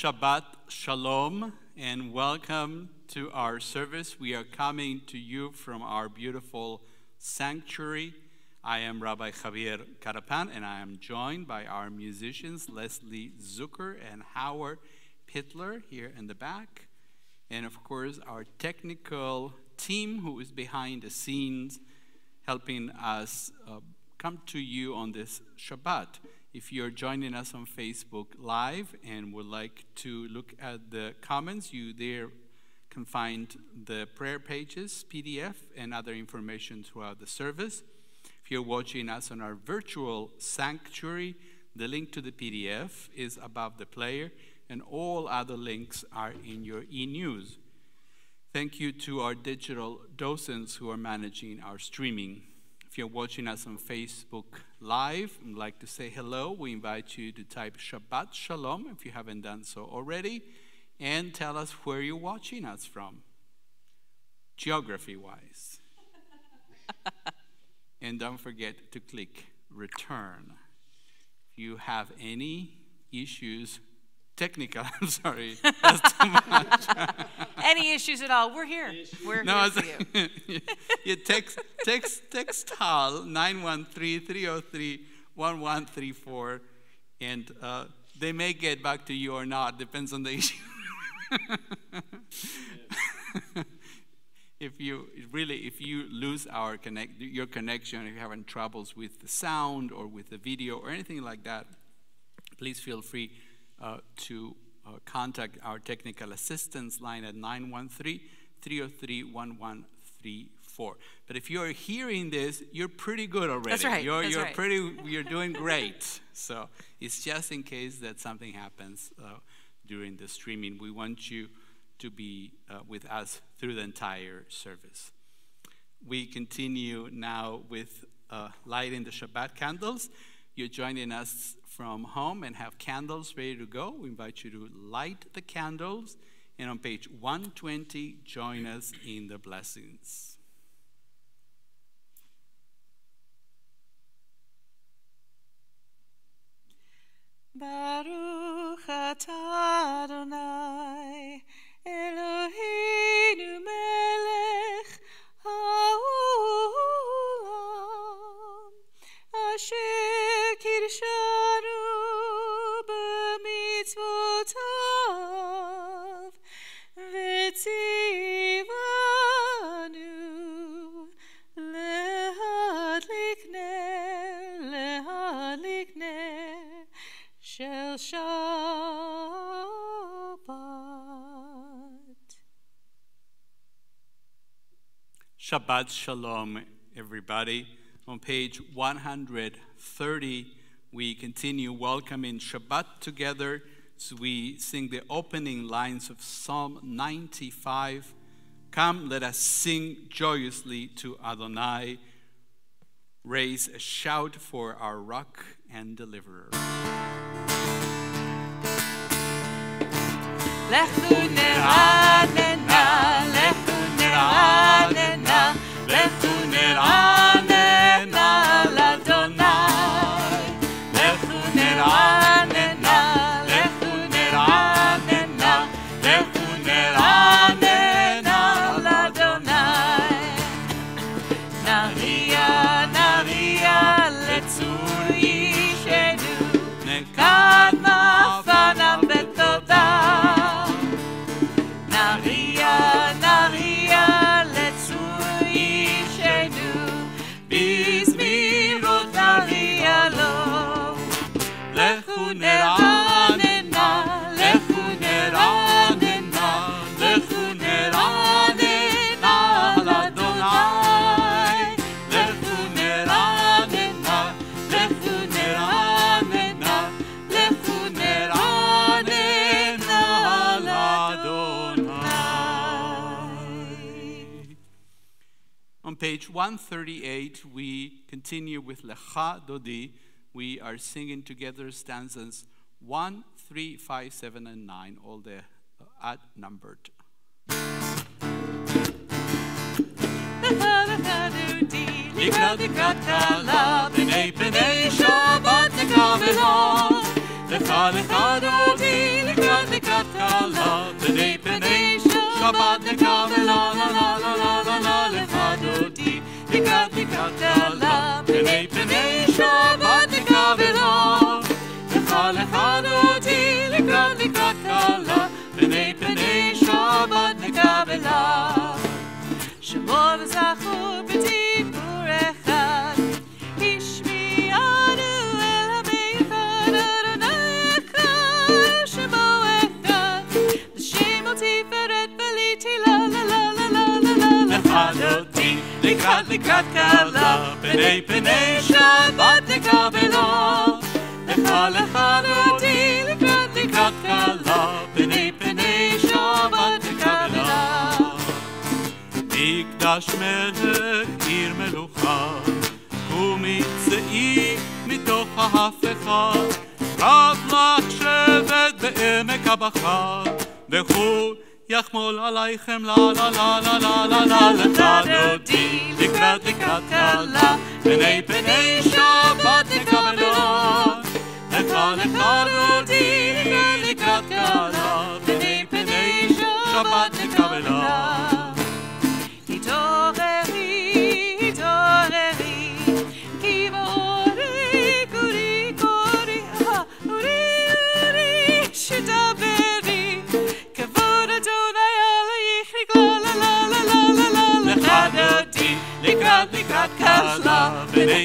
Shabbat Shalom and welcome to our service. We are coming to you from our beautiful sanctuary. I am Rabbi Javier Carapan and I am joined by our musicians Leslie Zucker and Howard Pitler here in the back. And of course our technical team who is behind the scenes helping us come to you on this Shabbat. If you're joining us on Facebook Live and would like to look at the comments, you there can find the prayer pages, PDF, and other information throughout the service. If you're watching us on our virtual sanctuary, the link to the PDF is above the player, and all other links are in your e-news. Thank you to our digital docents who are managing our streaming. If you're watching us on Facebook Live and like to say hello, we invite you to type Shabbat Shalom if you haven't done so already, and tell us where you're watching us from, geography-wise. And don't forget to click return. If you have any issues, technical, I'm sorry, that's too much. Any issues at all, we're here. We're here for you. You text HAL 913-303-1134, and they may get back to you or not, depends on the issue. If you lose your connection, if you're having troubles with the sound or with the video or anything like that, please feel free to contact our technical assistance line at 913-303-1134. But if you're hearing this, you're pretty good already. That's right. You're doing great. So it's just in case that something happens during the streaming. We want you to be with us through the entire service. We continue now with lighting the Shabbat candles. You're joining us from home and have candles ready to go. We invite you to light the candles. And on page 120, join us in the blessings. Baruch atah Adonai Eloheinu melech haolam asher kirshanu b'mitzvotav v'tzivanu lehadlik ner shel Shabbat. Shabbat Shalom, everybody. On page 130, we continue welcoming Shabbat together as we sing the opening lines of Psalm 95. Come, let us sing joyously to Adonai. Raise a shout for our rock and deliverer. Lechu neranena, lechu neranena, lechu neranena l'Adonai. Lechu neranena, lechu neranena, lechu neranena l'Adonai. Naria, naria, letzur yishenu, nekad mafanam betodah. On page 138, we continue with Lecha Dodi. We are singing together stanzas 1, 3, 5, 7, and 9, all the numbered. לקראת קלה, בני בני שבת נקרא ולא, לך דודי לקראת קלה פני שבת נקבלה לה לה לה לה לה לה לך דודי לקראת קלה פני שבת נקבלה לך דודי לקראת קלה פני שבת נקבלה שמור וזכור בדיבור אחד השמיענו אל המיוחד אדוני אחד שמו אחד לשם תפארת ולתהילה לה לה לה לה לה לה לך דודי לקראת קלה פני שבת נקבלה לך דודי לקראת קלה פני שבת נקבלה מקדש מלך עיר מלוכה ומצאי מתוך ההפכה רב לך שבט בעמק הבכה וכו יחמול עלייכם לה לה לה לה לה לה לה לך דודי לקראת קלה פני שבת נקבלה לך דודי לקראת קלה פני שבת נקבלה התעוררי כי באורי קורי אורי שדברי כבוד אדוני עלייך לה לה לה לה לה לה לך דודי לקראת קלה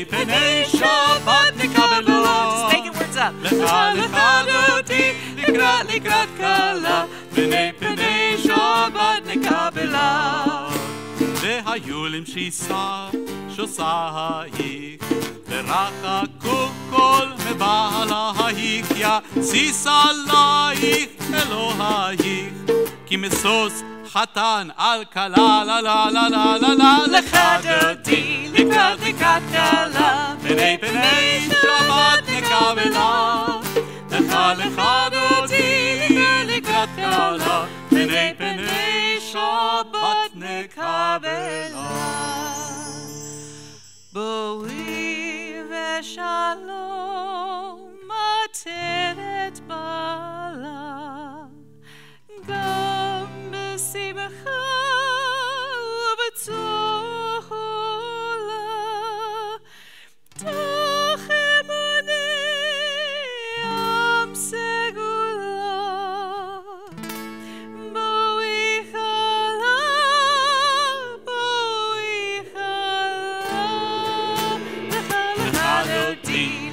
פני שבת נקבלה לך דודי לקראת קלה פני שבת נקבלה והיו למשיסה שוסייך ורחקו כל מבעלייך יסיס עלייך אלוהייך כי משוש חתן על כלה לה לה לה לה לה לה לך דודי לקראת קלה פני שבת נקבלה לך דודי לקראת קלה פני שבת נקבלה בואי ושלום עטרת בעלה גם בשמחה ובצהלה תוך אמוני עם סגולה בואי חלה לך דודי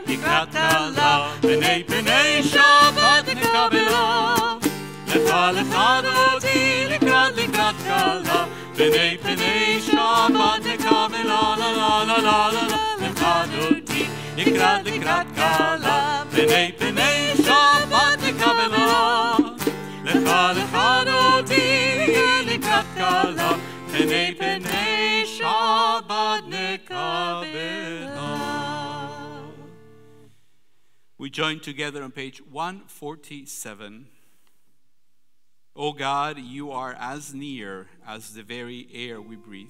לקראת קלה פני שבת נקבלה לך דודי לקראת קלה פני שבת נקבלה לה לה לה לה לה לך דודי לקראת קלה פני שבת נקבלה לך דודי לקראת קלה פני שבת נקבלה. We join together on page 147. O God, you are as near as the very air we breathe,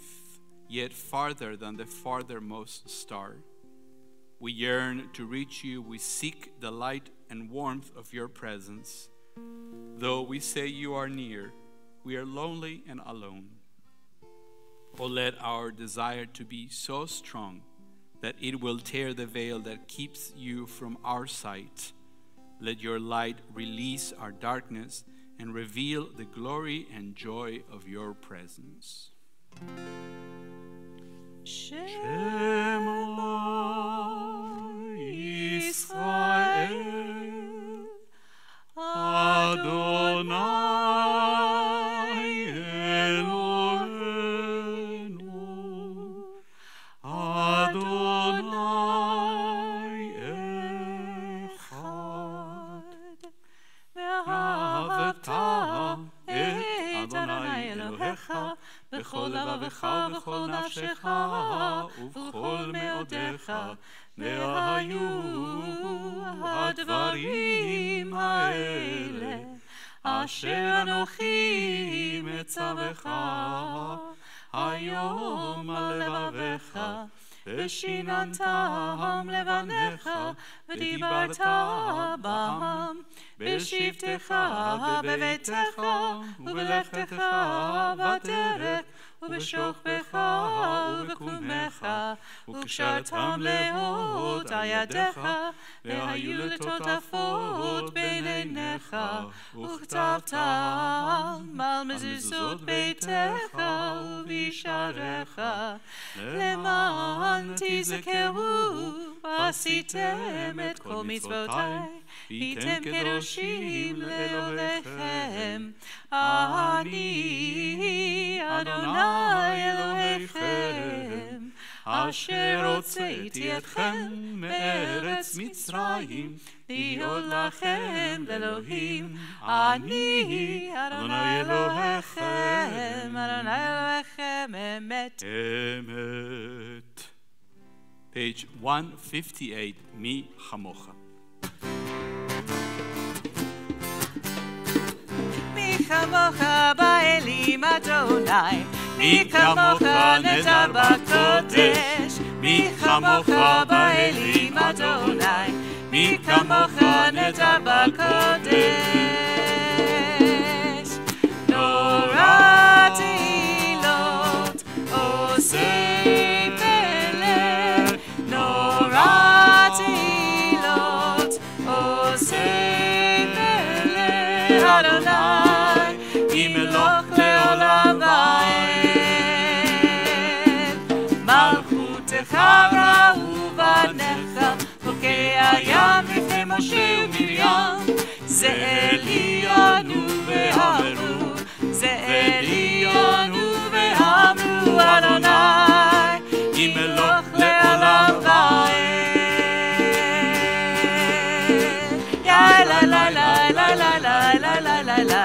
yet farther than the farthermost star. We yearn to reach you. We seek the light and warmth of your presence. Though we say you are near, we are lonely and alone. Oh, let our desire to be so strong that it will tear the veil that keeps you from our sight. Let your light release our darkness and reveal the glory and joy of your presence. Shema Yisrael Adonai Eloheinu Adonai Echad ואהבת את אדוני אלוהיך בכל לבבך ובכל נפשך ובכל מאודיך והיו הדברים האלה אשר אנוכי מצווך היום על לבבך ושיננתם לבניך, ודיברת בם, בשבתך בביתך, ובלכתך בדרך, ובשוכבך ובקומך, וקשרתם להוד על ידיך, והיו לטוטפות בין עיניך, וכתבתם על מזוזות ביתך ובשעריך, למען תזכרו ועשיתם את כל מצוותיי, והייתם קדושים לאלוהיכם. אני אדוני אלוהיכם, אשר הוצאתי אתכם מארץ מצרים, להיות לכם לאלוהים. אני אדוני אלוהיכם, אדוני אלוהיכם אמת. אמת. Page 158, מי כמוך. מי כמוך באלים אדוני, מי כמוך נדר בקודש, מי כמוך באלים אדוני, מי כמוך נדר בקודש. נורא תהילות עושה פלא, נורא תהילות עושה פלא, אדוני ימלוך לעולם ועד. מלכותך ראו בניך, חוקי הים לפני משה ומרים, זה עליונו ואמרו, זה עליונו ואמרו, אדוני ימלוך לעולם ועד. יא לה לה לה לה לה לה לה לה לה לה,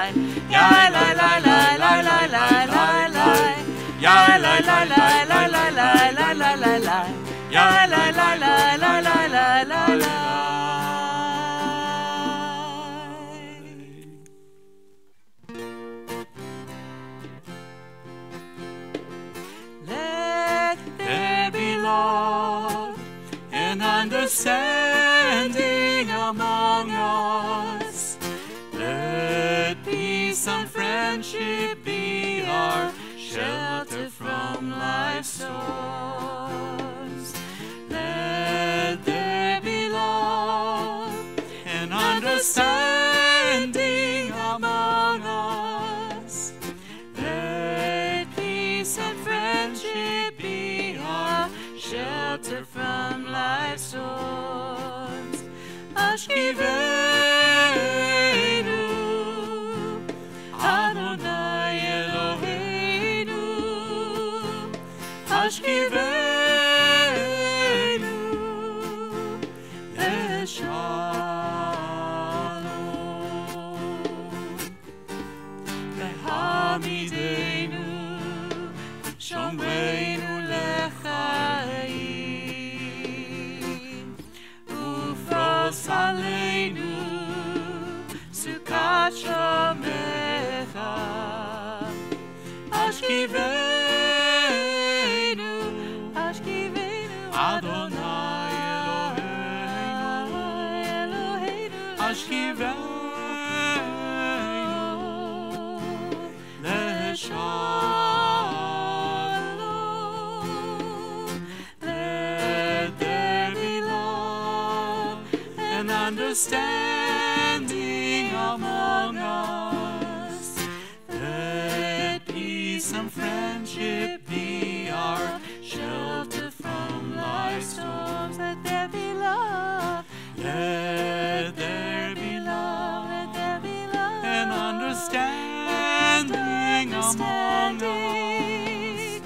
יא לה לה לה לה לה לה לה לה, יא לה לה לה לה לה לה לה לה לה לה, יא לה לה לה לה לה לה לה לה. Let there be love and understanding among us. Let peace and friendship be our shelter from life's storms. Let there be love and understanding among us. Let peace and friendship be our shelter from life's storms. Ashkivenu, Adonai Eloheinu, Ashkivenu leshalom, Vehamidenu, Shomreinu lechaim, Ufros aleinu, Sukat shomecha, Ashkivenu, Ashkivenu, Adonai Eloheinu, Ashkivenu leshalom. Let there be love and understanding among us. Let peace and friendship be our shelter from life's storms. Let there be love. Let there be love. Let there be love and understanding among us.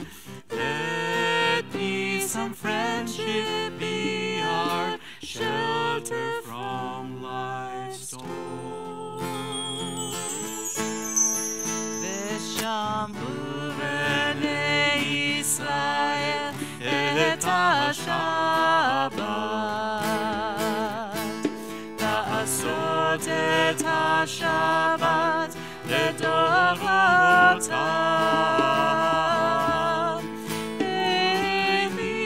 Let peace and friendship be our shelter from life's storms. V'shamru b'nei Yisrael et ha-Shabbat, la'asot et ha-Shabbat לדורותם. Eli,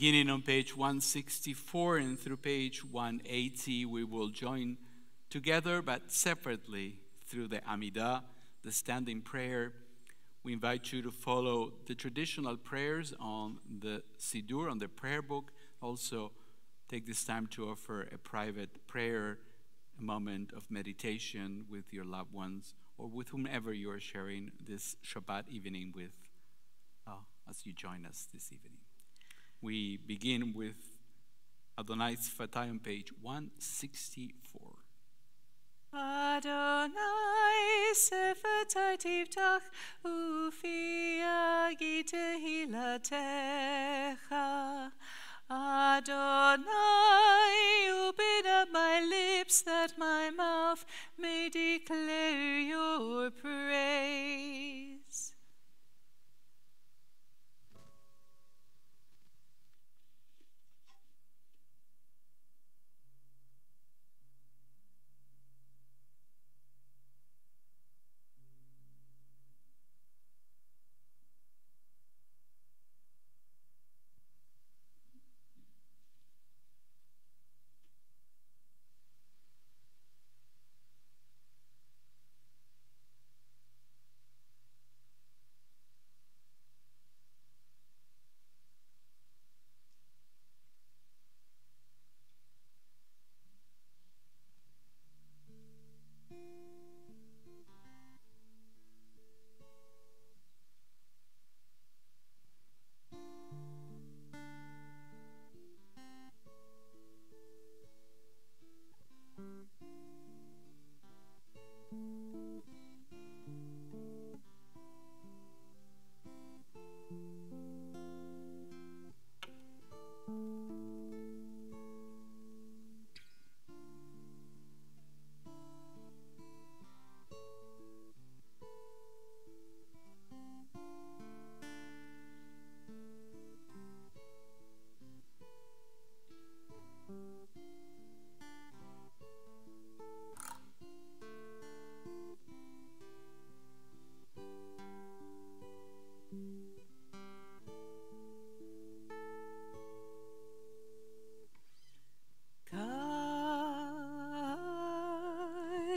Beginning on page 164 and through page 180, we will join together but separately through the Amidah, the standing prayer. We invite you to follow the traditional prayers on the Siddur, on the prayer book. Also, take this time to offer a private prayer, a moment of meditation with your loved ones or with whomever you are sharing this Shabbat evening with as you join us this evening. We begin with Adonai Sfatai on page 164. Adonai Sfatai Tivtach Ufi Agi Tehilatecha. Adonai, open up my lips that my mouth may declare your praise.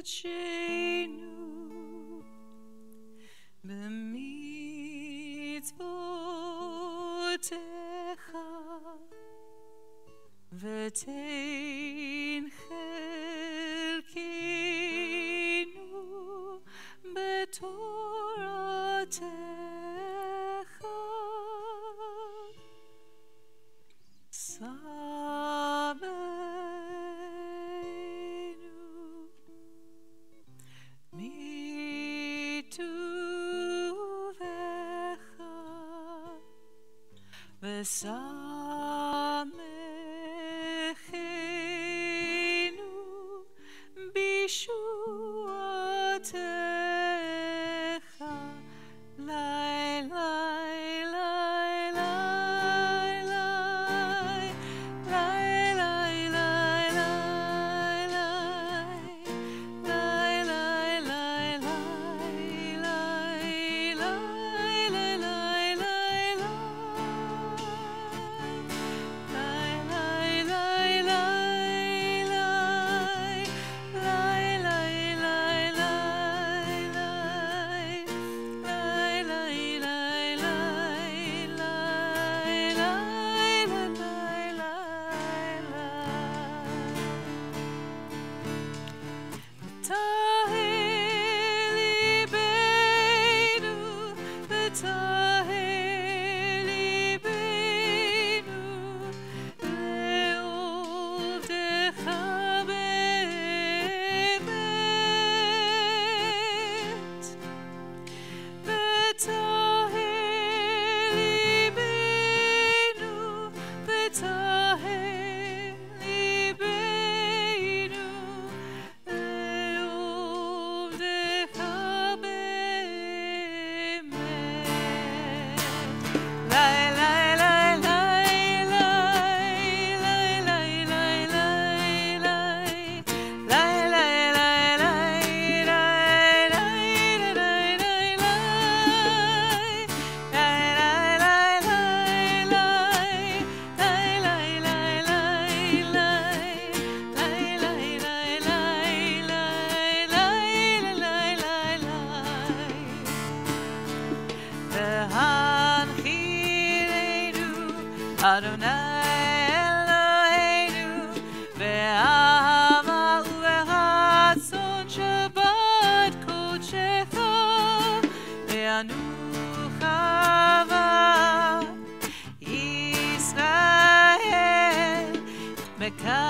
Shenu b'mitzvotecha v'tein chelkenu b'toratecha V'samechenu b'shuatecha lai lai lai lai lai lai lai lai lai lai lai lai lai Adonai Eloheinu ve'ahava u'ratzon Shabbat kodeshecha ve'anuchava Israel mekadshei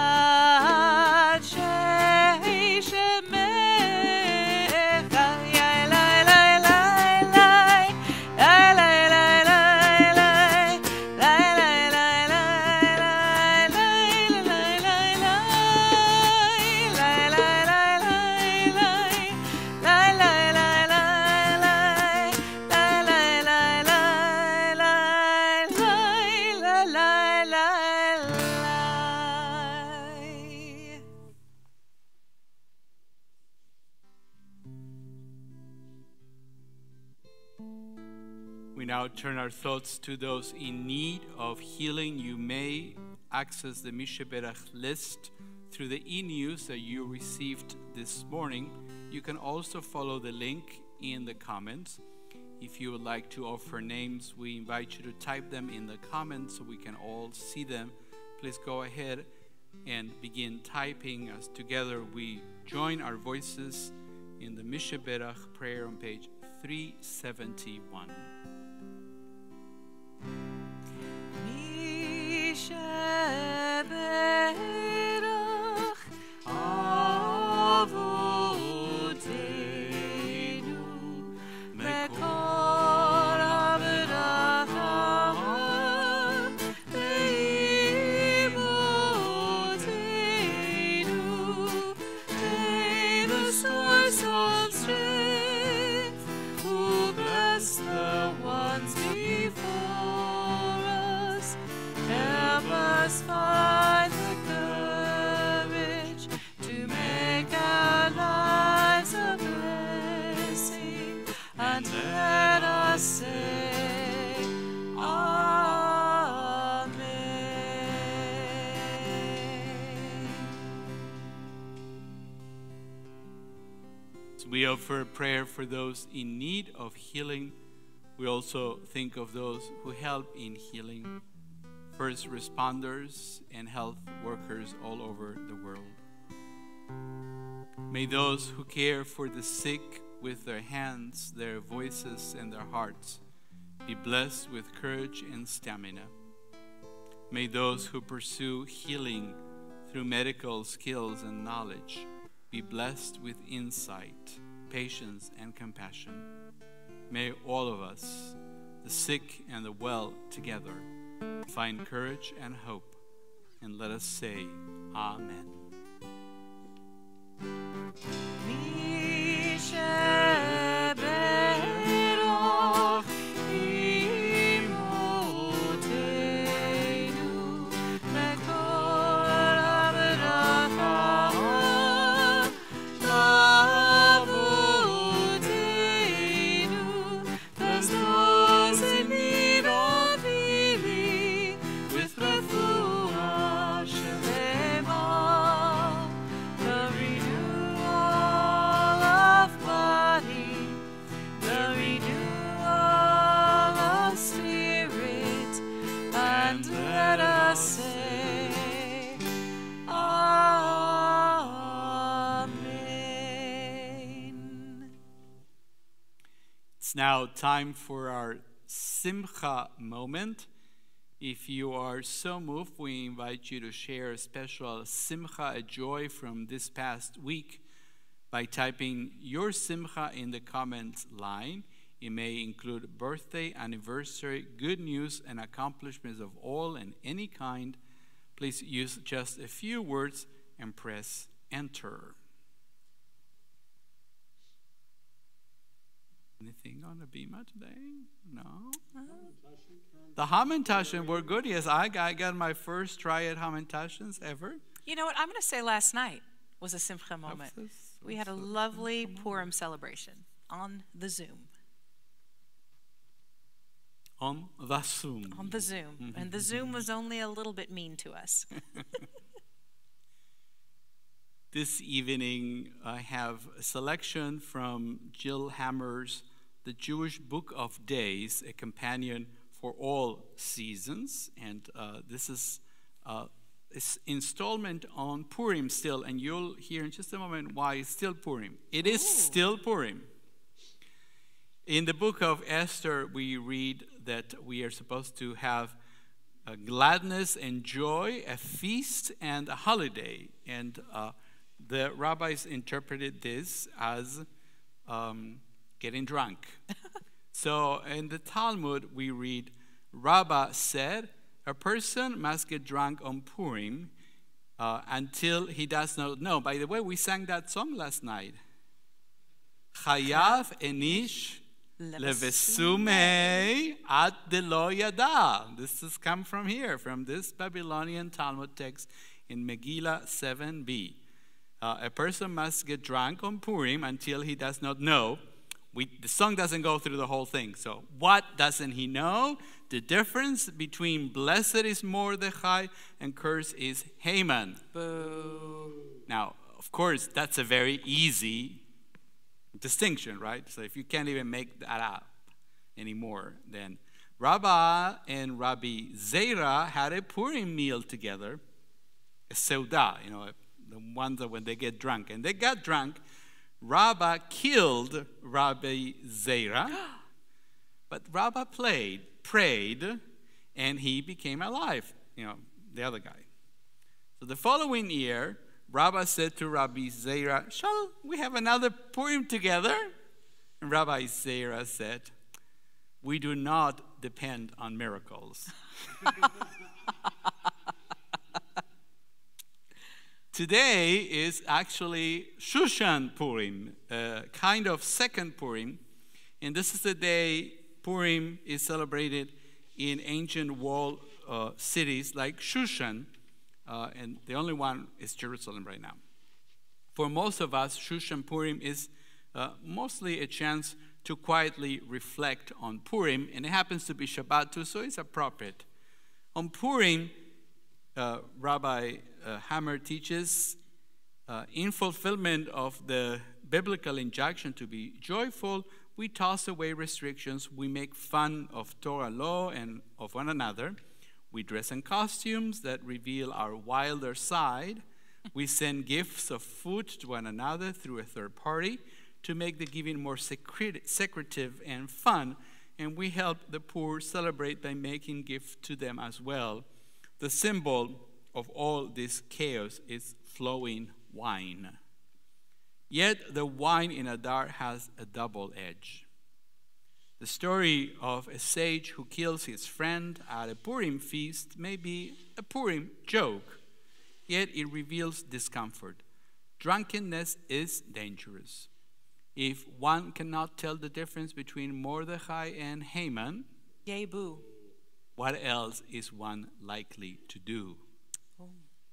shemecha We now turn our thoughts to those in need of healing. You may access the Misheberach list through the e-news that you received this morning. You can also follow the link in the comments. If you would like to offer names, we invite you to type them in the comments so we can all see them. Please go ahead and begin typing as together we join our voices in the Misheberach prayer on page 371. Misheberach avoteinu mekor averacha ve'imotenu may the source of strength who bless the ones before us help us find the courage to make our lives a blessing, and let us say, Amen. So we offer prayer for those in need of healing. We also think of those who help in healing, first responders and health workers all over the world. May those who care for the sick with their hands, their voices, and their hearts be blessed with courage and stamina. May those who pursue healing through medical skills and knowledge be blessed with insight, patience, and compassion. May all of us, the sick and the well together, find courage and hope, and let us say, Amen. Misheberach imotenu mekor averacha avotenu. Bless those in need of healing with refuah shelema, the renewal of body, the renewal of spirit, and let us say, Amen. It's now time for our Simcha moment. If you are so moved, we invite you to share a special Simcha, a joy from this past week, by typing your Simcha in the comments line. It may include birthday, anniversary, good news, and accomplishments of all and any kind. Please use just a few words and press enter. Anything on the bima today? No? The Hamantaschen were good. Yes, I got my first try at Hamantashens ever. You know what? I'm going to say last night was a Simcha moment. We had a lovely Purim celebration on the Zoom. On the Zoom. On the Zoom. And the Zoom was only a little bit mean to us. This evening, I have a selection from Jill Hammer's The Jewish Book of Days, a companion for all seasons. And this is installment on Purim still. And you'll hear in just a moment why it's still Purim. It is still Purim. In the book of Esther, we read that we are supposed to have a gladness and joy, a feast and a holiday. And the rabbis interpreted this as getting drunk. So in the Talmud, we read, Rabbah said, a person must get drunk on Purim until he does not know. By the way, we sang that song last night. Chayav enish levesume ad delo yada. This has come from here, from this Babylonian Talmud text in Megillah 7b. A person must get drunk on Purim until he does not know. The song doesn't go through the whole thing. So what doesn't he know? The difference between blessed is Mordechai and cursed is Haman. Boo. Now, of course, that's a very easy distinction, right? So if you can't even make that up anymore, then Rabbah and Rabbi Zera had a Purim meal together, a seudah, the ones that when they get drunk. And they got drunk. Rabbah killed Rabbi Zera, but Rabbah prayed, and he became alive, the other guy. So the following year, Rabbah said to Rabbi Zera, shall we have another Purim together? And Rabbi Zera said, we do not depend on miracles. Today is actually Shushan Purim, kind of second Purim. And this is the day Purim is celebrated in ancient walled cities like Shushan. And the only one is Jerusalem right now. For most of us, Shushan Purim is mostly a chance to quietly reflect on Purim. And it happens to be Shabbat too, so it's appropriate. On Purim, Rabbi Hammer teaches, in fulfillment of the biblical injunction to be joyful, we toss away restrictions, we make fun of Torah law and of one another, we dress in costumes that reveal our wilder side, we send gifts of food to one another through a third party to make the giving more secretive and fun, and we help the poor celebrate by making gifts to them as well. The symbol of all this chaos is flowing wine. Yet the wine in Adar has a double edge. The story of a sage who kills his friend at a Purim feast may be a Purim joke, yet it reveals discomfort. Drunkenness is dangerous. If one cannot tell the difference between Mordechai and Haman, Yay, boo. what else is one likely to do?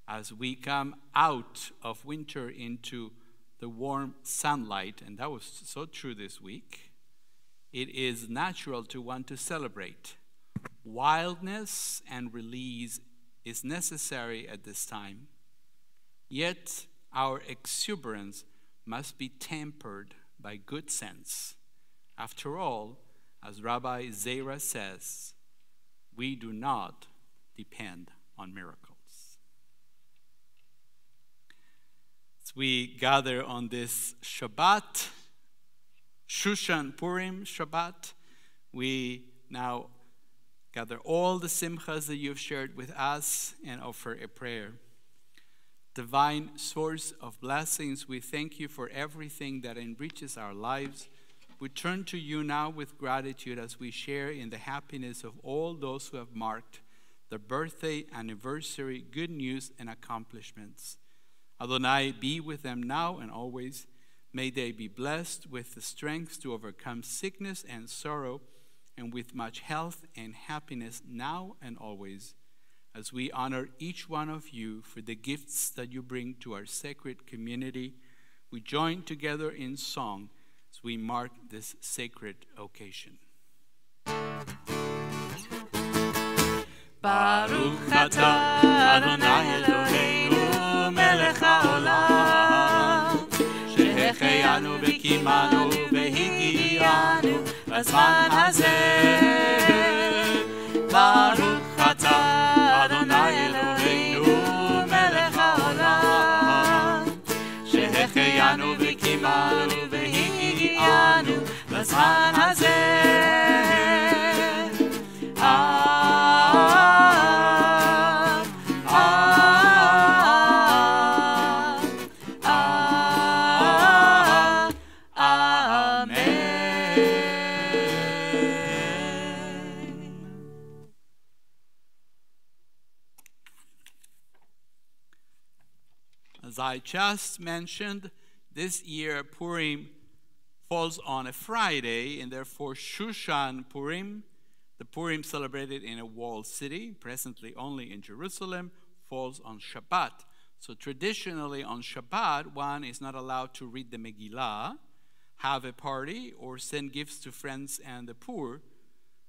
As we come out of winter into the warm sunlight, and that was so true this week, it is natural to want to celebrate. Wildness and release is necessary at this time, yet our exuberance must be tempered by good sense. After all, as Rabbi Zera says, we do not depend on miracles. As we gather on this Shabbat, Shushan Purim Shabbat, we now gather all the simchas that you've shared with us and offer a prayer. Divine source of blessings, we thank you for everything that enriches our lives. We turn to you now with gratitude as we share in the happiness of all those who have marked their birthday, anniversary, good news, and accomplishments. Adonai, be with them now and always. May they be blessed with the strength to overcome sickness and sorrow, and with much health and happiness now and always. As we honor each one of you for the gifts that you bring to our sacred community, we join together in song as we mark this sacred occasion. Baruch atah Adonai Eloheinu melech haolam שהחיינו וקיימנו והגיענו בזמן הזה בזמן הזה. As I just mentioned, this year Purim falls on a Friday, and therefore Shushan Purim, the Purim celebrated in a walled city, presently only in Jerusalem, falls on Shabbat. So traditionally on Shabbat, one is not allowed to read the Megillah, have a party, or send gifts to friends and the poor.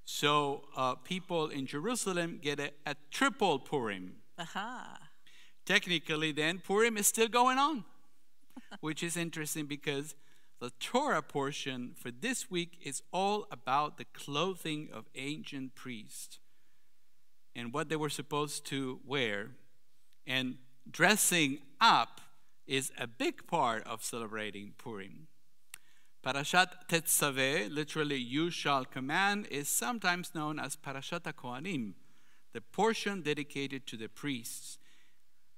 So people in Jerusalem get a triple Purim. Aha. Technically, then, Purim is still going on, which is interesting because the Torah portion for this week is all about the clothing of ancient priests and what they were supposed to wear. And dressing up is a big part of celebrating Purim. Parashat Tetzaveh, literally you shall command, is sometimes known as Parashat HaKohanim, the portion dedicated to the priests.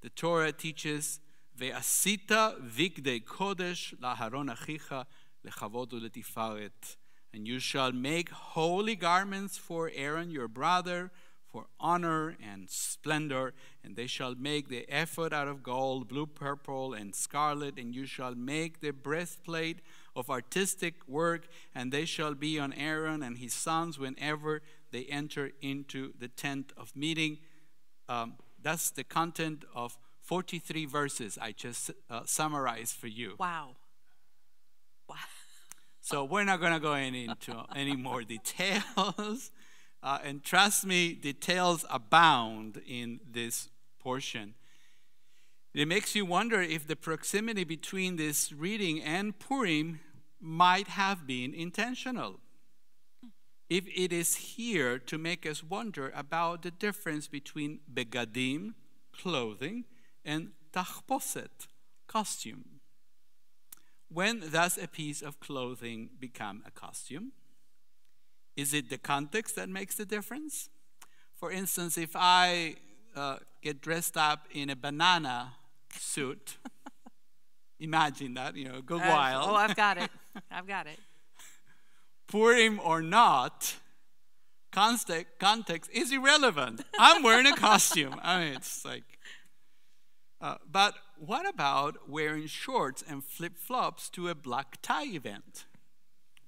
The Torah teaches, Ve'asita vikdei kodesh laharon achicha lechavod uletifaret. And you shall make holy garments for Aaron your brother, for honor and splendor. And they shall make the ephod out of gold, blue, purple, and scarlet. And you shall make the breastplate of artistic work. And they shall be on Aaron and his sons whenever they enter into the tent of meeting. That's the content of 43 verses I just summarized for you. Wow. Wow. So we're not going to go into any more details. And trust me, details abound in this portion. It makes you wonder if the proximity between this reading and Purim might have been intentional. If it is here to make us wonder about the difference between begadim, clothing, and tachposet, costume. When does a piece of clothing become a costume? Is it the context that makes the difference? For instance, if I get dressed up in a banana suit, imagine that, go wild. Oh, I've got it. I've got it. Purim or not, context is irrelevant. I'm wearing a costume. I mean, it's like, but what about wearing shorts and flip-flops to a black tie event?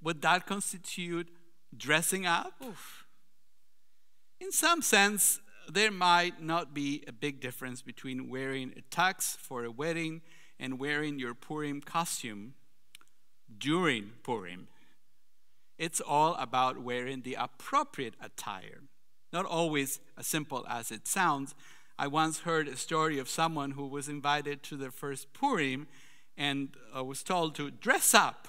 Would that constitute dressing up? Oof. In some sense, there might not be a big difference between wearing a tux for a wedding and wearing your Purim costume during Purim. It's all about wearing the appropriate attire. Not always as simple as it sounds. I once heard a story of someone who was invited to their first Purim and was told to dress up.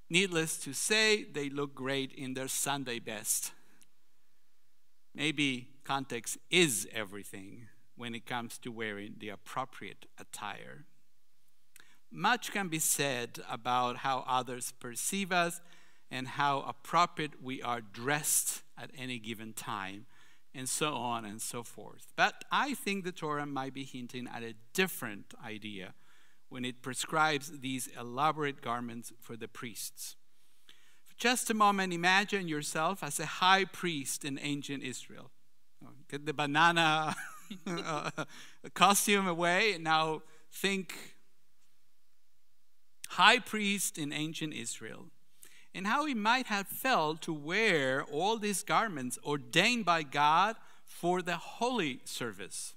Needless to say, they look great in their Sunday best. Maybe context is everything when it comes to wearing the appropriate attire. Much can be said about how others perceive us and how appropriate we are dressed at any given time, and so on and so forth. But I think the Torah might be hinting at a different idea when it prescribes these elaborate garments for the priests. For just a moment, imagine yourself as a high priest in ancient Israel. Get the banana costume away, and now think high priest in ancient Israel. And how he might have felt to wear all these garments ordained by God for the holy service.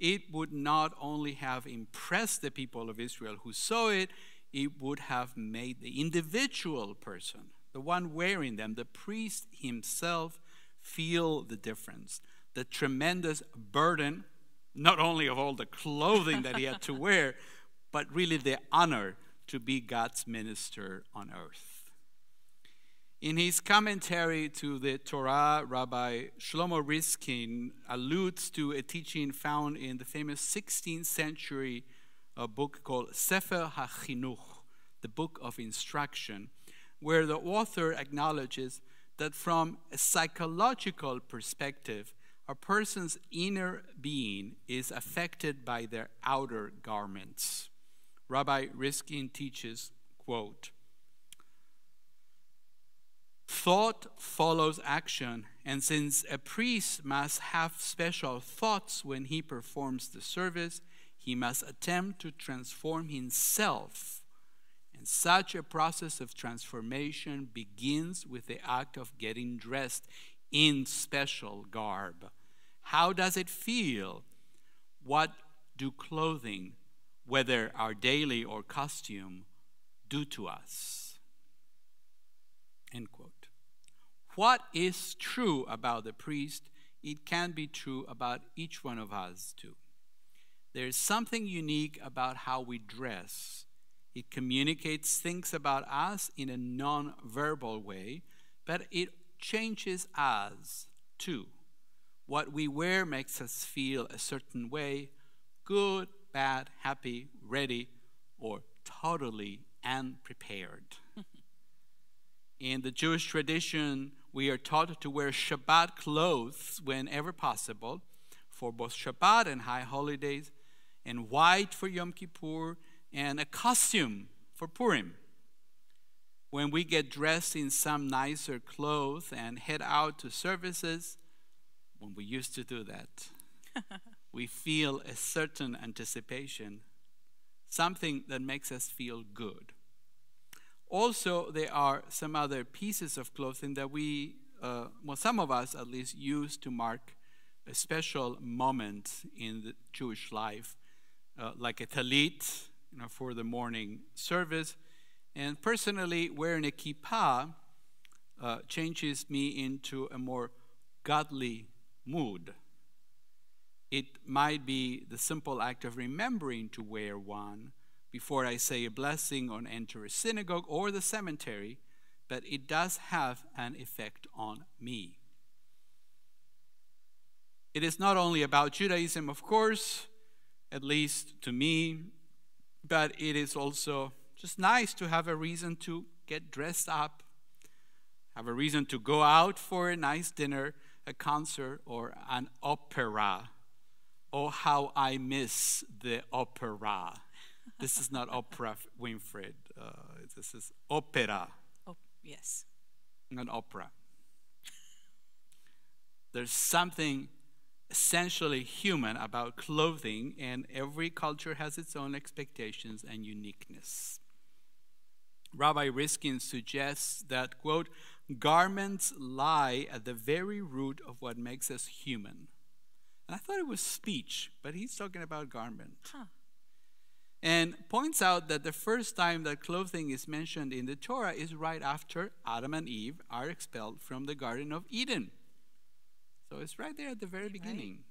It would not only have impressed the people of Israel who saw it, it would have made the individual person, the one wearing them, the priest himself, feel the difference. The tremendous burden, not only of all the clothing that he had to wear, but really the honor to be God's minister on earth. In his commentary to the Torah, Rabbi Shlomo Riskin alludes to a teaching found in the famous 16th century book called Sefer HaChinuch, the Book of Instruction, where the author acknowledges that from a psychological perspective, a person's inner being is affected by their outer garments. Rabbi Riskin teaches, quote, "Thought follows action, and since a priest must have special thoughts when he performs the service, he must attempt to transform himself. And such a process of transformation begins with the act of getting dressed in special garb. How does it feel? What do clothing, whether our daily or costume, do to us?" End quote. What is true about the priest, it can be true about each one of us too. There is something unique about how we dress. It communicates things about us in a non-verbal way, but it changes us too. What we wear makes us feel a certain way: good, bad, happy, ready, or totally unprepared. In the Jewish tradition, we are taught to wear Shabbat clothes whenever possible for both Shabbat and high holidays, and white for Yom Kippur, and a costume for Purim. When we get dressed in some nicer clothes and head out to services, when we used to do that, we feel a certain anticipation, something that makes us feel good. Also, there are some other pieces of clothing that some of us at least, use to mark a special moment in the Jewish life, like a talit, for the morning service. And personally, wearing a kippah changes me into a more godly mood. It might be the simple act of remembering to wear one before I say a blessing or enter a synagogue or the cemetery, but it does have an effect on me. It is not only about Judaism, of course, at least to me, but it is also just nice to have a reason to get dressed up, have a reason to go out for a nice dinner, a concert, or an opera. Oh, how I miss the opera. This is not Oprah Winfrey. This is opera. Oh, yes. Not opera. There's something essentially human about clothing, and every culture has its own expectations and uniqueness. Rabbi Riskin suggests that, quote, "Garments lie at the very root of what makes us human." And I thought it was speech, but he's talking about garment. And points out that the first time that clothing is mentioned in the Torah is right after Adam and Eve are expelled from the Garden of Eden. So it's right there at the very beginning.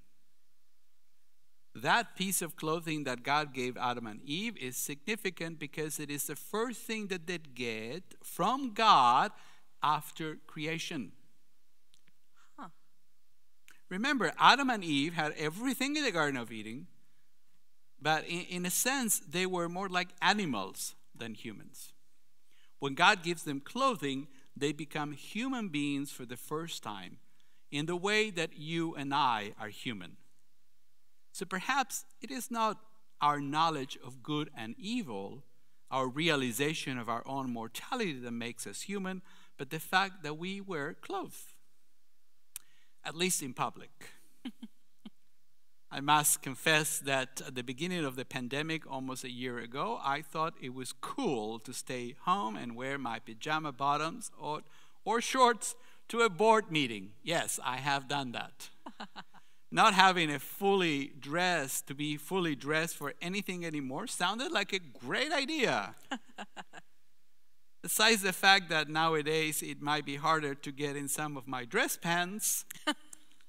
That piece of clothing that God gave Adam and Eve is significant because it is the first thing that they get from God after creation. Remember, Adam and Eve had everything in the Garden of Eden, but in a sense, they were more like animals than humans. When God gives them clothing, they become human beings for the first time, in the way that you and I are human. So perhaps it is not our knowledge of good and evil, our realization of our own mortality that makes us human, but the fact that we wear clothes, at least in public. I must confess that at the beginning of the pandemic, almost a year ago, I thought it was cool to stay home and wear my pajama bottoms or shorts to a board meeting. Yes, I have done that. Not having to be fully dressed for anything anymore sounded like a great idea. Besides the fact that nowadays it might be harder to get in some of my dress pants,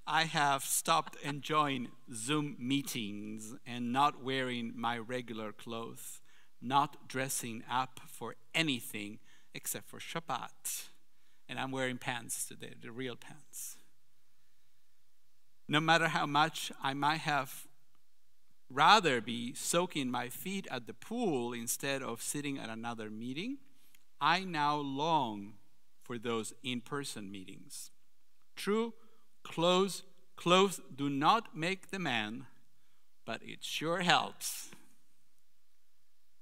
I have stopped enjoying Zoom meetings and not wearing my regular clothes, not dressing up for anything except for Shabbat. And I'm wearing pants today, the real pants. No matter how much I might have rather be soaking my feet at the pool instead of sitting at another meeting, I now long for those in-person meetings. True, clothes do not make the man, but it sure helps.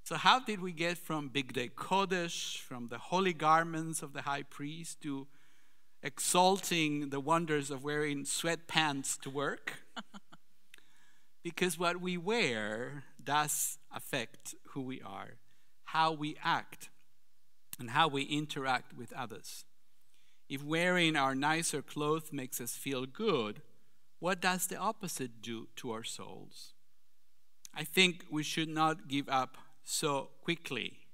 So how did we get from Bigdei Kodesh, from the holy garments of the high priest, to exalting the wonders of wearing sweatpants to work? Because what we wear does affect who we are, how we act, and how we interact with others. If wearing our nicer clothes makes us feel good, what does the opposite do to our souls? I think we should not give up so quickly.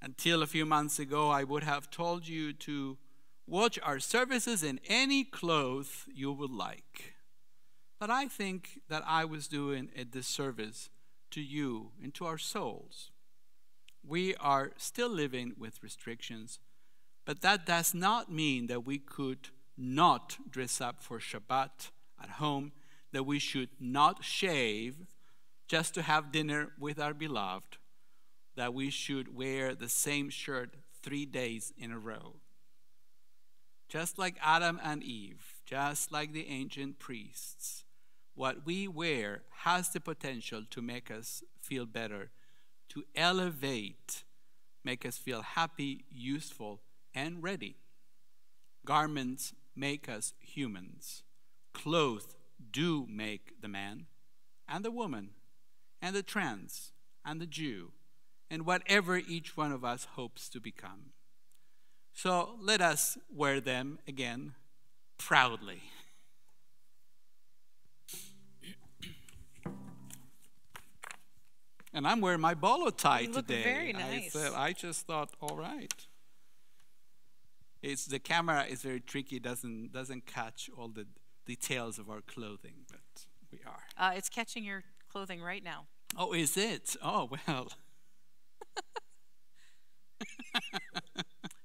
Until a few months ago, I would have told you to watch our services in any clothes you would like. But I think that I was doing a disservice to you and to our souls. We are still living with restrictions, but that does not mean that we could not dress up for Shabbat at home, that we should not shave just to have dinner with our beloved, that we should wear the same shirt 3 days in a row. Just like Adam and Eve, just like the ancient priests, what we wear has the potential to make us feel better, to elevate, make us feel happy, useful, and ready. Garments make us humans. Clothes do make the man and the woman and the trans and the Jew and whatever each one of us hopes to become. So let us wear them again proudly. And I'm wearing my bolo tie You look today. very nice. I just thought, all right. The camera is very tricky, doesn't catch all the details of our clothing, but we are. It's catching your clothing right now. Oh, is it? Oh, well.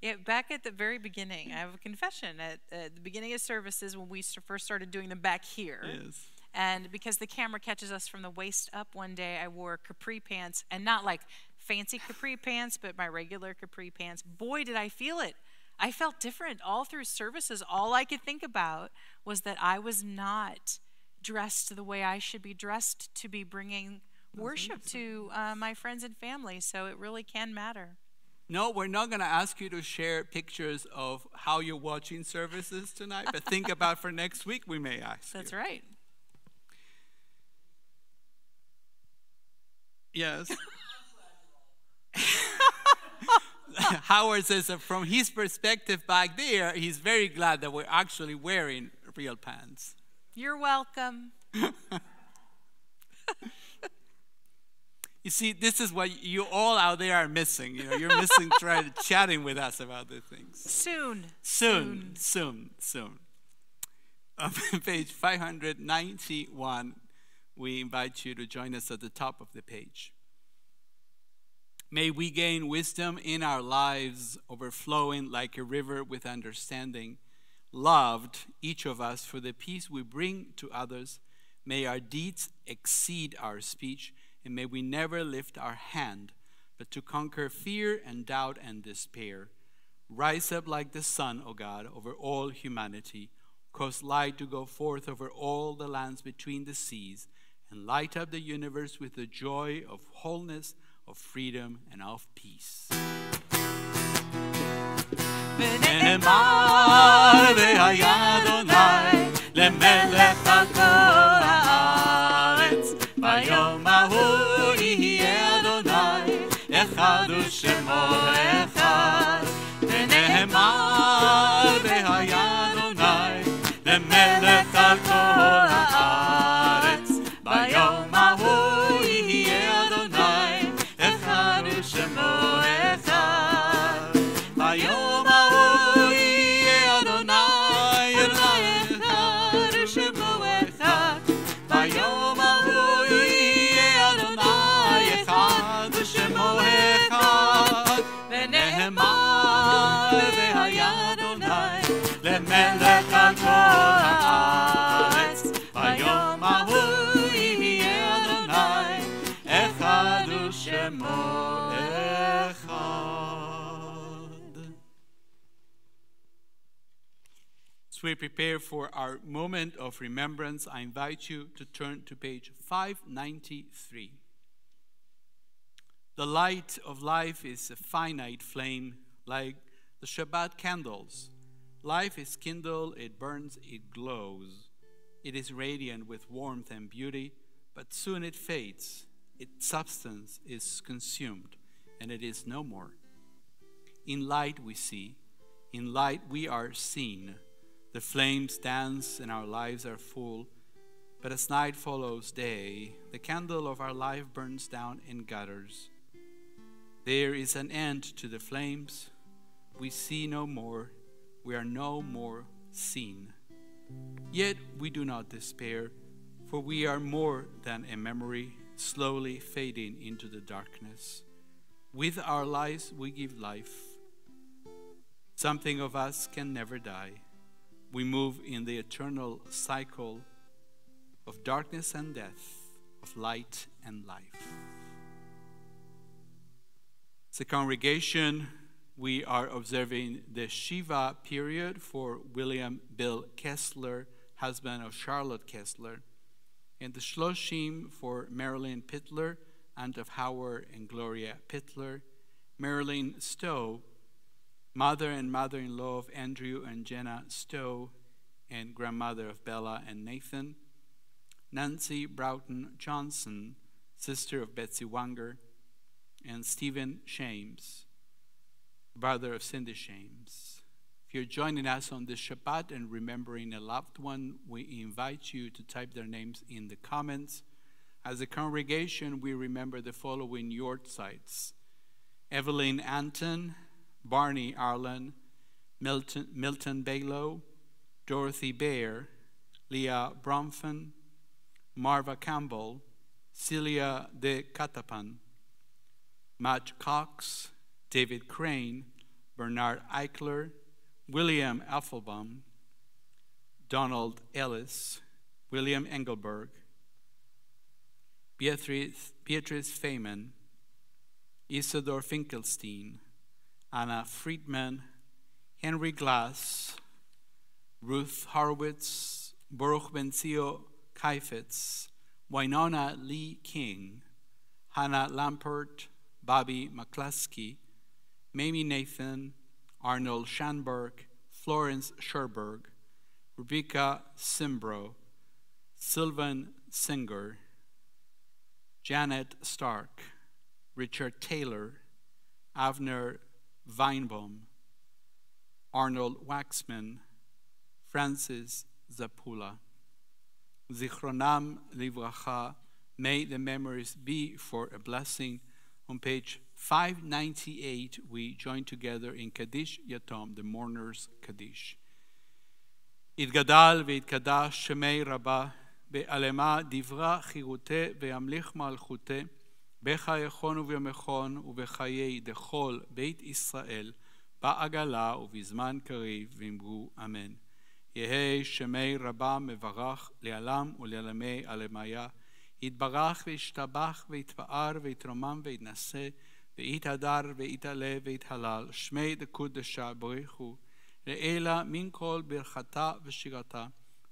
Yeah, back at the very beginning, I have a confession. At the beginning of services, when we first started doing them back here, Yes. and because the camera catches us from the waist up, one day I wore capri pants, and not like fancy capri pants, but my regular capri pants. Boy, did I feel it. I felt different all through services. All I could think about was that I was not dressed the way I should be dressed to be bringing worship to my friends and family. So it really can matter. No, we're not going to ask you to share pictures of how you're watching services tonight, but think about for next week we may ask That's you. right. Yes. Howard says that from his perspective back there, he's very glad that we're actually wearing real pants. You're welcome. You see, this is what you all out there are missing. You know, you're missing chatting with us about these things. Soon. On page 591, we invite you to join us at the top of the page. May we gain wisdom in our lives, overflowing like a river with understanding. Loved, each of us, for the peace we bring to others. May our deeds exceed our speech, and may we never lift our hand, but to conquer fear and doubt and despair. Rise up like the sun, O God, over all humanity. Cause light to go forth over all the lands between the seas, and light up the universe with the joy of wholeness, of freedom, and of peace. ונאמר והיה אדוני למלך על כל הארץ ביום ההוא יהיה אדוני אחד ושמו אחד ונאמר והיה אדוני למלך על כל הארץ ביום ההוא יהיה אדוני אחד ושמו אחד ביום ההוא יהיה אדוני אחד ושמו אחד ביום ההוא יהיה אדוני אחד ושמו אחד ונאמר והיה אדוני למלך על כל הארץ ביום ההוא יהיה אדוני אחד ושמו אחד. As we prepare for our moment of remembrance, I invite you to turn to page 593. The light of life is a finite flame, like the Shabbat candles. Life is kindled, it burns, it glows. It is radiant with warmth and beauty, but soon it fades. Its substance is consumed, and it is no more. In light we see, in light we are seen. The flames dance and our lives are full, but as night follows day, the candle of our life burns down and gutters. There is an end to the flames. We see no more. We are no more seen. Yet we do not despair, for we are more than a memory, slowly fading into the darkness. With our lives we give life. Something of us can never die. We move in the eternal cycle of darkness and death, of light and life. As a congregation, we are observing the Shiva period for William Bill Kessler, husband of Charlotte Kessler, and the Shloshim for Marilyn Pittler, aunt of Howard and Gloria Pittler, Marilyn Stowe, mother and mother-in-law of Andrew and Jenna Stowe, and grandmother of Bella and Nathan, Nancy Broughton Johnson, sister of Betsy Wanger, and Stephen Shames, brother of Cindy Shames. If you're joining us on this Shabbat and remembering a loved one, we invite you to type their names in the comments. As a congregation, we remember the following yortzites: Evelyn Anton, Barney Arlen, Milton Balow, Dorothy Baer, Leah Bromfin, Marva Campbell, Celia de Catapan, Matt Cox, David Crane, Bernard Eichler, William Affelbaum, Donald Ellis, William Engelberg, Beatrice Feynman, Isidore Finkelstein, Anna Friedman, Henry Glass, Ruth Horowitz, Baruch Benzio Kaifetz, Winona Lee King, Hannah Lampert, Bobby McCluskey, Mamie Nathan, Arnold Schanberg, Florence Sherberg, Rebecca Simbro, Sylvan Singer, Janet Stark, Richard Taylor, Avner Weinbaum, Arnold Waxman, Francis Zapula. Zichronam Livracha, may the memories be for a blessing. On page 598, we join together in Kaddish Yatom, the mourners' Kaddish. Itgadal v'itkadosh shemei Rabbah, be'alema divra chirute ve'amlich malchute, becha yechon u'v'yomechon u'bechayei dechol beit Israel, ba'agala u'vizman kariv v'imru amen. Yehei shemei Rabbah mevarach le'alam u'le'alamei alemaya, יתברך וישתבח ויתפאר ויתרומם ויתנשא ויתהדר ויתעלה ויתהלל שמי דקודשה בריחו לעילה מן כל ברכתה ושירתה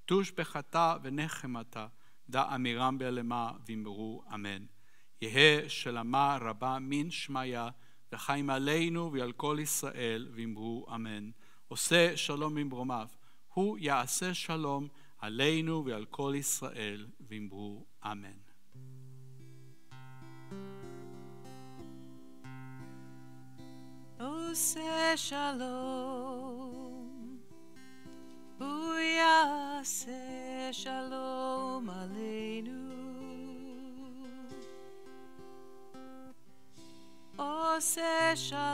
תוש בחתה ונחמתה דא אמירם בעלמה ואמרו אמן. יהא שלמה רבה מן שמיה וחיים עלינו ועל כל ישראל ואמרו אמן. עושה שלום ממרומיו, הוא יעשה שלום עלינו ועל כל ישראל ואמרו אמן. עושה שלום, הוא יעשה שלום עלינו. עושה שלום,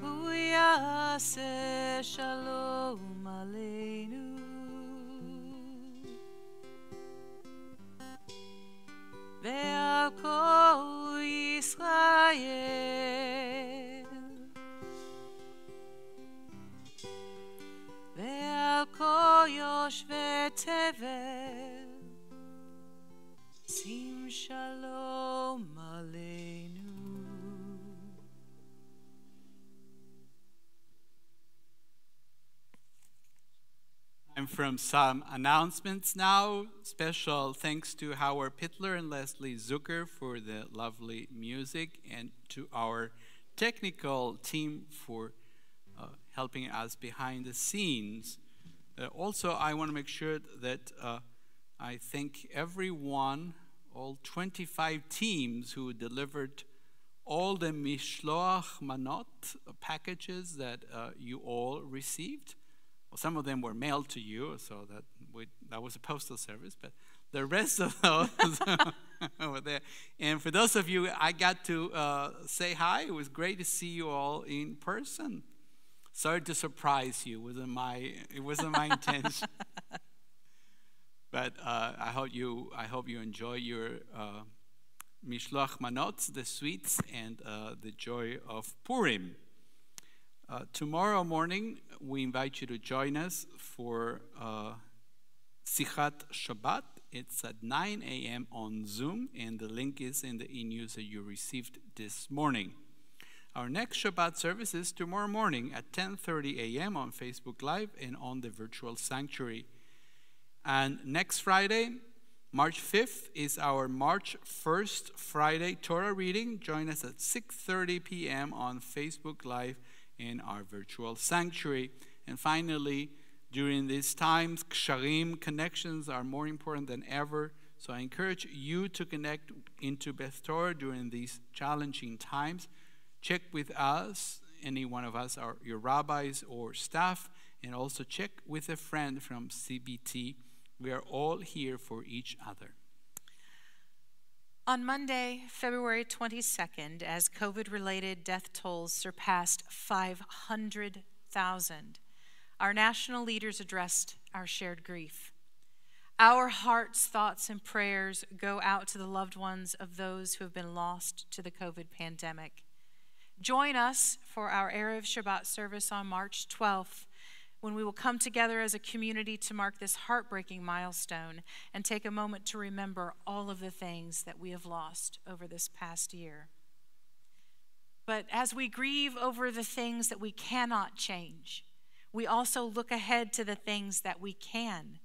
הוא יעשה שלום עלינו. ועל כל ישראל, ועל כל יושבי תבל, שים שלום עלינו. time from some announcements now. Special thanks to Howard Pittler and Leslie Zucker for the lovely music, and to our technical team for helping us behind the scenes. Also, I want to make sure that I thank everyone, all 25 teams who delivered all the Mishloach Manot packages that you all received. Well, some of them were mailed to you, so that was a postal service, but the rest of those over there. And for those of you I got to say hi, it was great to see you all in person. Sorry to surprise you. It wasn't my intention. But I hope you enjoy your Mishloach Manot, the sweets, and the joy of Purim. Tomorrow morning, we invite you to join us for Sichat Shabbat. It's at 9 a.m. on Zoom, and the link is in the e-news that you received this morning. Our next Shabbat service is tomorrow morning at 10:30 a.m. on Facebook Live and on the virtual sanctuary. And next Friday, March 5th, is our March 1st Friday Torah reading. Join us at 6:30 p.m. on Facebook Live in our virtual sanctuary. And finally, during these times, ksharim, connections, are more important than ever. So I encourage you to connect into Beth Torah during these challenging times. Check with us, any one of us, your rabbis or staff, and also check with a friend from CBT. We are all here for each other. On Monday, February 22nd, as COVID-related death tolls surpassed 500,000, our national leaders addressed our shared grief. Our hearts, thoughts, and prayers go out to the loved ones of those who have been lost to the COVID pandemic. Join us for our Erev Shabbat service on March 12th, when we will come together as a community to mark this heartbreaking milestone and take a moment to remember all of the things that we have lost over this past year. But as we grieve over the things that we cannot change, we also look ahead to the things that we can.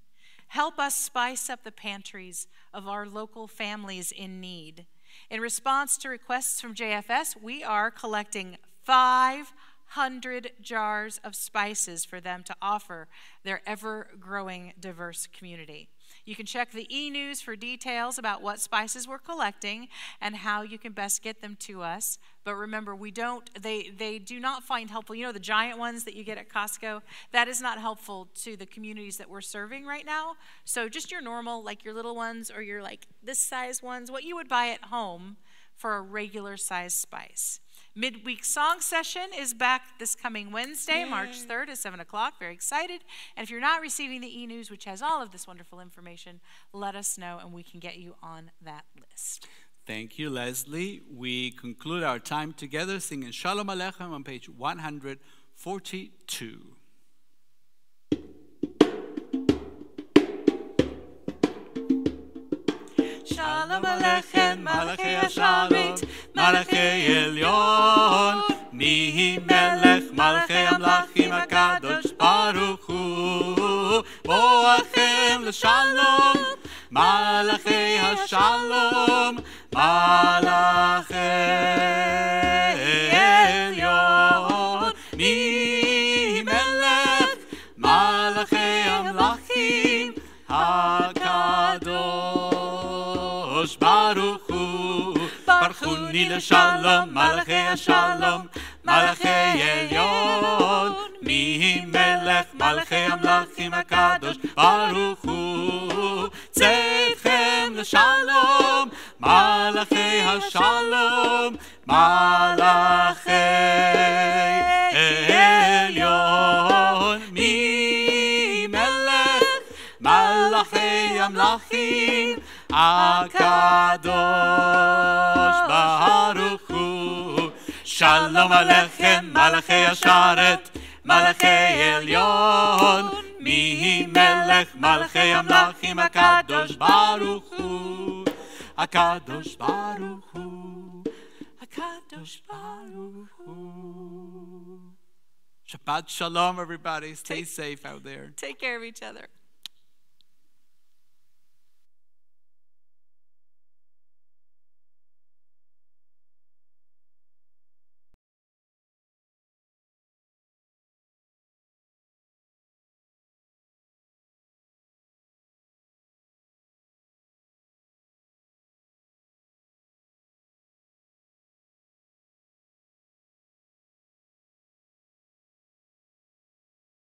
Help us spice up the pantries of our local families in need. In response to requests from JFS, we are collecting 500 jars of spices for them to offer their ever-growing diverse community. You can check the e-news for details about what spices we're collecting and how you can best get them to us. But remember, they do not find helpful. You know, the giant ones that you get at Costco, that is not helpful to the communities that we're serving right now. So just your normal, like your little ones or your like this size ones, what you would buy at home for a regular size spice. Midweek song session is back this coming Wednesday, Yay. March 3rd at 7 o'clock. Very excited. And if you're not receiving the e-news, which has all of this wonderful information, let us know and we can get you on that list. Thank you, Leslie. We conclude our time together singing Shalom Aleichem on page 142. Shalom Aleichem, Malachei Hasharit, Malachei Elyon, Mihi Melech, Malachei Amlachim, HaKadosh Baruch Hu, Boachem l'Shalom, Malachei Hashalom, Malachei Elyon, Mihi Melech, Malachei Amlachim, HaKadosh Baruch Hu, Barchuni l'Shalom, Malachei Hashalom, Malachei Elyon, Mihi Melech, Malachei Amlachim, HaKadosh Baruch Hu, Tzedchem l'Shalom, Malachei Hashalom, Malachei Elyon, Mihi Melech, Malachei Amlachim, HaKadosh Baruch Hu. Shalom Aleichem, Malachei Hasharet, Malachei Elyon, Mihi Melech, Malachei Amlachim, HaKadosh Baruch Hu, HaKadosh Baruch Hu, HaKadosh Baruch Hu. Shabbat shalom, everybody. Stay safe out there. Take care of each other.